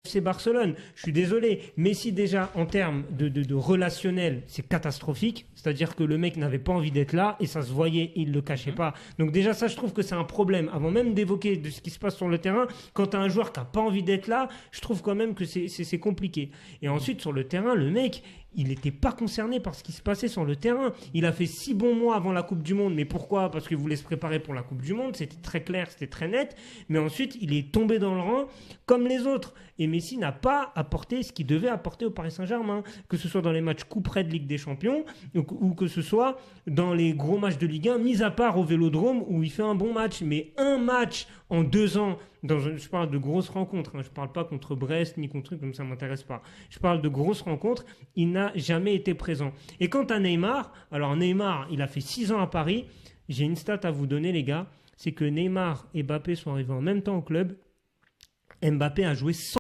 FC Barcelone. Je suis désolé. Messi, déjà, en termes de relationnel, c'est catastrophique. C'est-à-dire que le mec n'avait pas envie d'être là et ça se voyait, il ne le cachait pas. Donc déjà, ça, je trouve que c'est un problème. Avant même d'évoquer de ce qui se passe sur le terrain, quand tu as un joueur qui n'a pas envie d'être là, je trouve quand même que c'est compliqué. Et ensuite, sur le terrain, le mec, il n'était pas concerné par ce qui se passait sur le terrain. Il a fait 6 bons mois avant la Coupe du Monde. Mais pourquoi? Parce qu'il voulait se préparer pour la Coupe du Monde. C'était très clair, c'était très net. Mais ensuite, il est tombé dans le rang comme les autres. Et Messi n'a pas apporté ce qu'il devait apporter au Paris Saint-Germain. Que ce soit dans les matchs couperets de Ligue des Champions ou que ce soit dans les gros matchs de Ligue 1, mis à part au Vélodrome où il fait un bon match. Mais un match en 2 ans, je parle de grosses rencontres, je ne parle pas contre Brest ni contre trucs comme ça, ne m'intéresse pas. Je parle de grosses rencontres, il n'a jamais été présent. Et quant à Neymar, alors Neymar, il a fait 6 ans à Paris. J'ai une stat à vous donner, les gars, c'est que Neymar et Mbappé sont arrivés en même temps au club. Mbappé a joué 100